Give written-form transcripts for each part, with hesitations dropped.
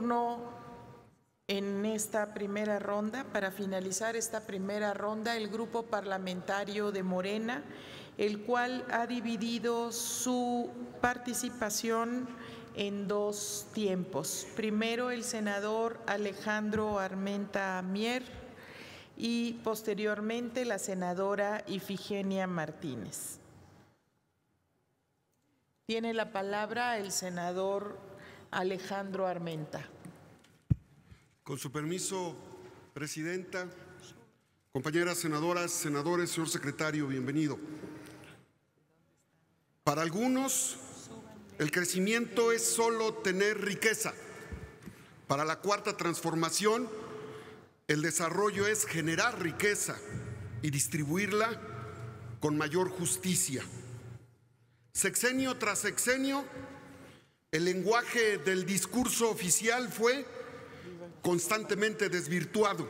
turno en esta primera ronda. Para finalizar esta primera ronda, el grupo parlamentario de Morena, el cual ha dividido su participación en dos tiempos. Primero, el senador Alejandro Armenta Mier y posteriormente la senadora Ifigenia Martínez. Tiene la palabra el senador Alejandro Armenta. Con su permiso, Presidenta, compañeras senadoras, senadores, señor secretario, bienvenido. Para algunos, el crecimiento es solo tener riqueza. Para la Cuarta Transformación, el desarrollo es generar riqueza y distribuirla con mayor justicia. Sexenio tras sexenio, el lenguaje del discurso oficial fue constantemente desvirtuado.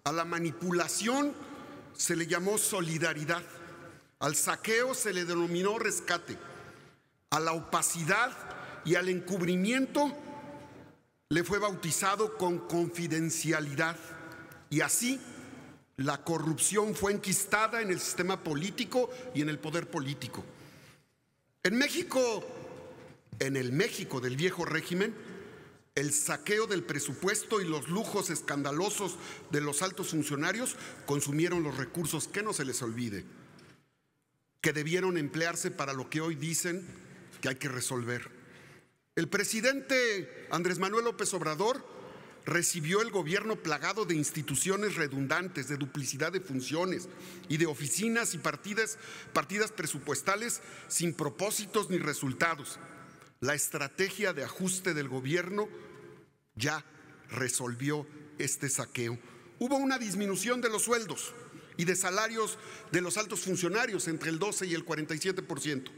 A la manipulación se le llamó solidaridad, al saqueo se le denominó rescate, a la opacidad y al encubrimiento le fue bautizado con confidencialidad, y así la corrupción fue enquistada en el sistema político y en el poder político. En México, en el México del viejo régimen, el saqueo del presupuesto y los lujos escandalosos de los altos funcionarios consumieron los recursos, que no se les olvide, que debieron emplearse para lo que hoy dicen que hay que resolver. El presidente Andrés Manuel López Obrador recibió el gobierno plagado de instituciones redundantes, de duplicidad de funciones y de oficinas y partidas presupuestales sin propósitos ni resultados. La estrategia de ajuste del gobierno ya resolvió este saqueo. Hubo una disminución de los sueldos y de salarios de los altos funcionarios entre el 12 y el 47%.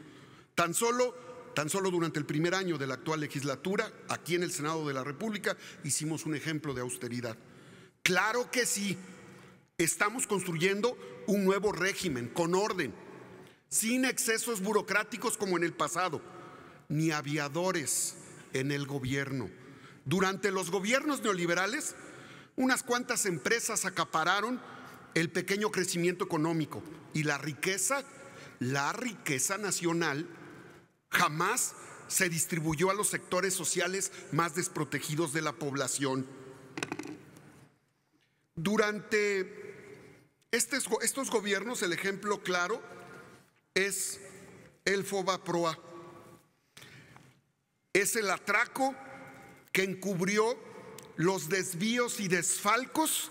Tan solo durante el primer año de la actual legislatura, aquí en el Senado de la República, hicimos un ejemplo de austeridad. Claro que sí, estamos construyendo un nuevo régimen con orden, sin excesos burocráticos como en el pasado, ni aviadores en el gobierno. Durante los gobiernos neoliberales, unas cuantas empresas acapararon el pequeño crecimiento económico y la riqueza nacional jamás se distribuyó a los sectores sociales más desprotegidos de la población. Durante estos gobiernos, el ejemplo claro es el FOBAPROA. Es el atraco que encubrió los desvíos y desfalcos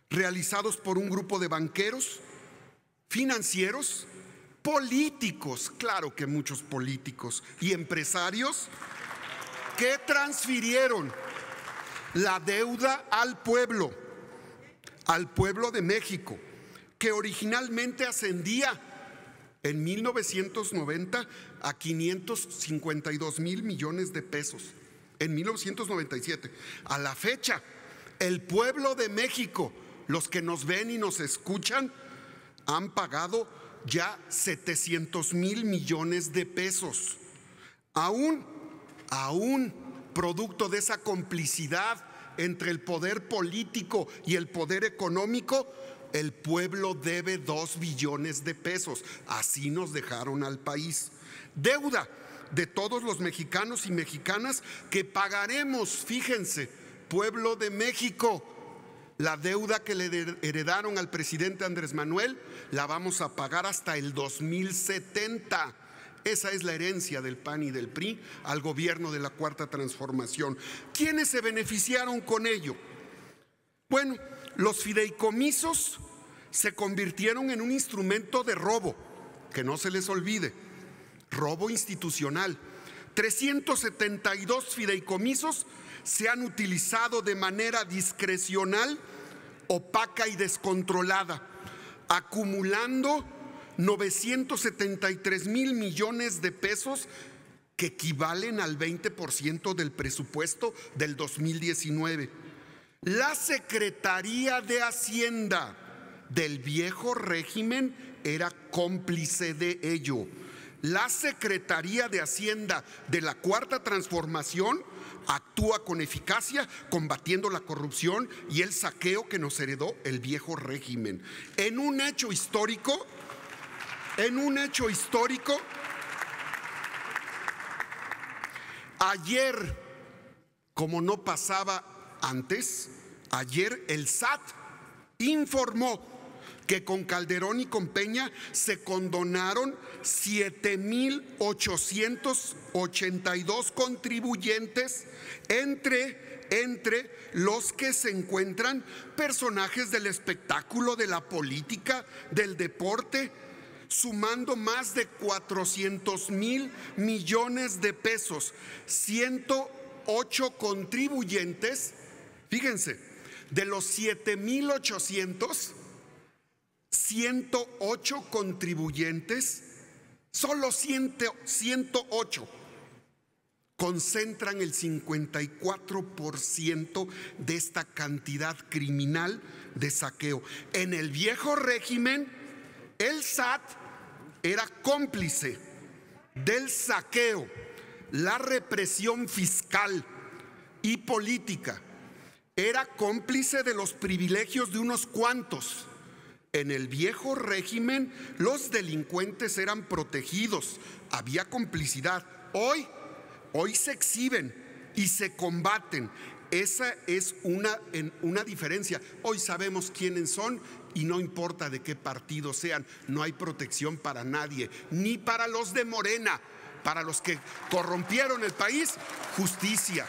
realizados por un grupo de banqueros, financieros, políticos, claro que muchos políticos y empresarios, que transfirieron la deuda al pueblo de México, que originalmente ascendía en 1990 a 552 mil millones de pesos. En 1997, a la fecha, el pueblo de México, los que nos ven y nos escuchan, han pagado ya 700 mil millones de pesos. Aún producto de esa complicidad entre el poder político y el poder económico, el pueblo debe 2 billones de pesos. Así nos dejaron al país. Deuda de todos los mexicanos y mexicanas que pagaremos, fíjense, pueblo de México. La deuda que le heredaron al presidente Andrés Manuel la vamos a pagar hasta el 2070. Esa es la herencia del PAN y del PRI al gobierno de la Cuarta Transformación. ¿Quiénes se beneficiaron con ello? Bueno, los fideicomisos se convirtieron en un instrumento de robo, que no se les olvide, robo institucional. 372 fideicomisos se han utilizado de manera discrecional, opaca y descontrolada, acumulando 973 mil millones de pesos que equivalen al 20% del presupuesto del 2019. La Secretaría de Hacienda del viejo régimen era cómplice de ello. la Secretaría de Hacienda de la Cuarta Transformación actúa con eficacia combatiendo la corrupción y el saqueo que nos heredó el viejo régimen. En un hecho histórico, ayer, como no pasaba antes, ayer el SAT informó que con Calderón y con Peña se condonaron 7,882 contribuyentes, entre los que se encuentran personajes del espectáculo, de la política, del deporte, sumando más de 400,000 millones de pesos. 108 contribuyentes, fíjense, de los 7,800, 108 contribuyentes, solo 108 concentran el 54% de esta cantidad criminal de saqueo. En el viejo régimen, el SAT era cómplice del saqueo, la represión fiscal y política, era cómplice de los privilegios de unos cuantos. En el viejo régimen, los delincuentes eran protegidos, había complicidad. Hoy se exhiben y se combaten. Esa es una diferencia. Hoy sabemos quiénes son y no importa de qué partido sean. No hay protección para nadie, ni para los de Morena. Para los que corrompieron el país, justicia.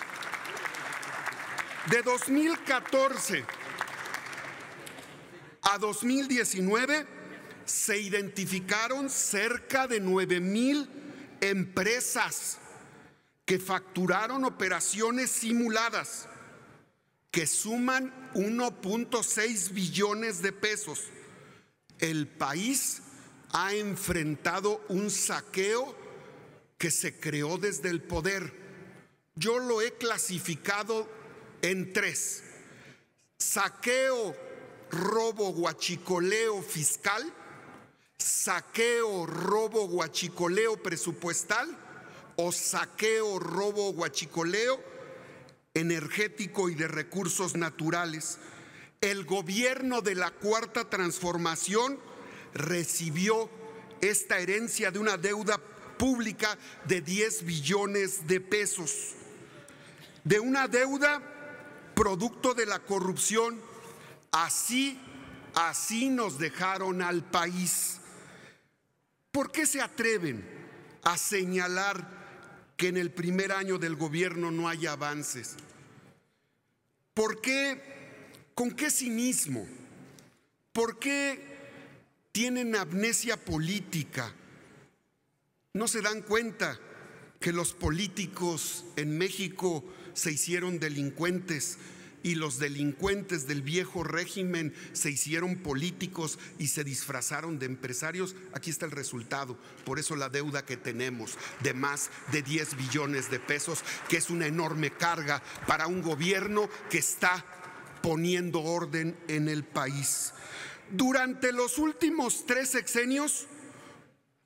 De 2014 a 2019 se identificaron cerca de 9,000 empresas que facturaron operaciones simuladas que suman 1.6 billones de pesos. El país ha enfrentado un saqueo que se creó desde el poder. Yo lo he clasificado en 3: saqueo, robo, huachicoleo fiscal, saqueo, robo, huachicoleo presupuestal o saqueo, robo, huachicoleo energético y de recursos naturales. El gobierno de la Cuarta Transformación recibió esta herencia de una deuda pública de 10 billones de pesos, de una deuda producto de la corrupción. Así nos dejaron al país. ¿Por qué se atreven a señalar que en el primer año del gobierno no hay avances? ¿Por qué? ¿Con qué cinismo? ¿Por qué tienen amnesia política? ¿No se dan cuenta que los políticos en México se hicieron delincuentes y los delincuentes del viejo régimen se hicieron políticos y se disfrazaron de empresarios? Aquí está el resultado. Por eso la deuda que tenemos de más de 10 billones de pesos, que es una enorme carga para un gobierno que está poniendo orden en el país. Durante los últimos 3 sexenios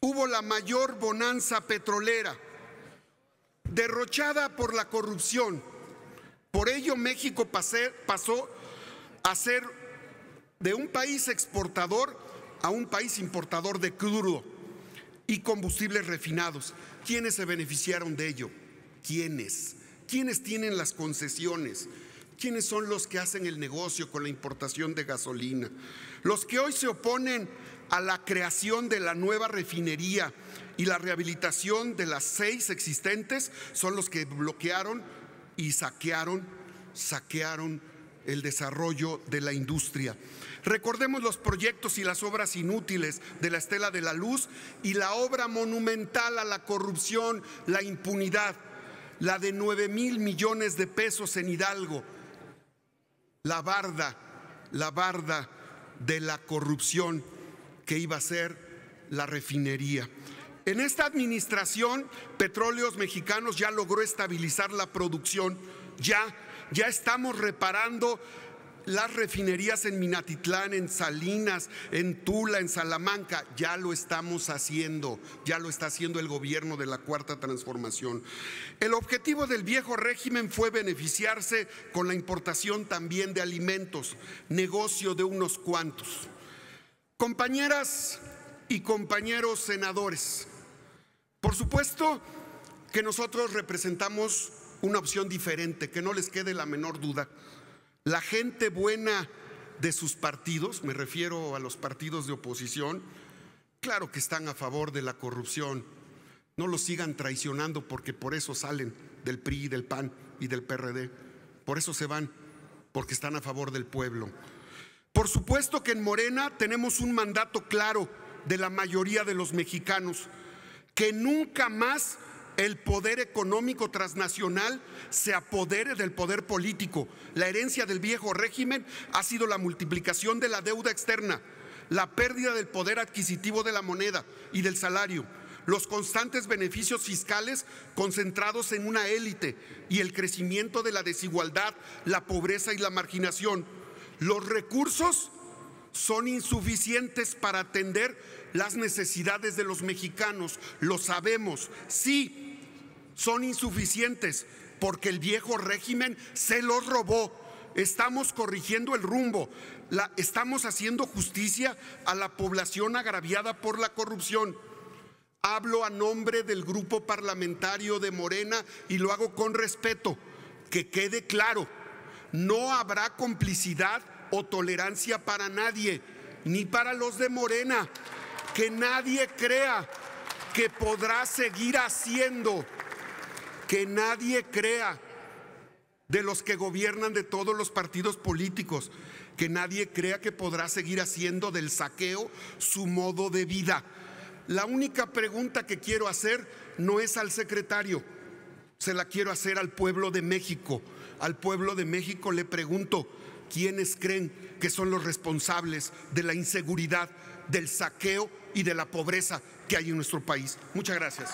hubo la mayor bonanza petrolera, derrochada por la corrupción. Por ello, México pasó a ser de un país exportador a un país importador de crudo y combustibles refinados. ¿Quiénes se beneficiaron de ello? ¿Quiénes? ¿Quiénes tienen las concesiones? ¿Quiénes son los que hacen el negocio con la importación de gasolina? Los que hoy se oponen a la creación de la nueva refinería y la rehabilitación de las 6 existentes son los que bloquearon y saquearon el desarrollo de la industria. Recordemos los proyectos y las obras inútiles de la Estela de la Luz y la obra monumental a la corrupción, la impunidad, la de 9,000 millones de pesos en Hidalgo, la barda de la corrupción que iba a ser la refinería. En esta administración, Petróleos Mexicanos ya logró estabilizar la producción, ya estamos reparando las refinerías en Minatitlán, en Salinas, en Tula, en Salamanca. Ya lo estamos haciendo, ya lo está haciendo el gobierno de la Cuarta Transformación. El objetivo del viejo régimen fue beneficiarse con la importación también de alimentos, negocio de unos cuantos. Compañeras y compañeros senadores, por supuesto que nosotros representamos una opción diferente, que no les quede la menor duda. La gente buena de sus partidos, me refiero a los partidos de oposición, claro que están a favor de la corrupción. No los sigan traicionando, porque por eso salen del PRI, del PAN y del PRD. Por eso se van, porque están a favor del pueblo. Por supuesto que en Morena tenemos un mandato claro de la mayoría de los mexicanos, que nunca más el poder económico transnacional se apodere del poder político. La herencia del viejo régimen ha sido la multiplicación de la deuda externa, la pérdida del poder adquisitivo de la moneda y del salario, los constantes beneficios fiscales concentrados en una élite y el crecimiento de la desigualdad, la pobreza y la marginación. Los recursos son insuficientes para atender las necesidades de los mexicanos, lo sabemos. Sí, son insuficientes porque el viejo régimen se los robó. Estamos corrigiendo el rumbo, estamos haciendo justicia a la población agraviada por la corrupción. Hablo a nombre del grupo parlamentario de Morena y lo hago con respeto. Que quede claro, no habrá complicidad o tolerancia para nadie, ni para los de Morena. Que nadie crea que podrá seguir haciendo, que nadie crea, de los que gobiernan de todos los partidos políticos, que nadie crea que podrá seguir haciendo del saqueo su modo de vida. La única pregunta que quiero hacer no es al secretario, se la quiero hacer al pueblo de México. Al pueblo de México le pregunto: ¿quiénes creen que son los responsables de la inseguridad, del saqueo y de la pobreza que hay en nuestro país? Muchas gracias.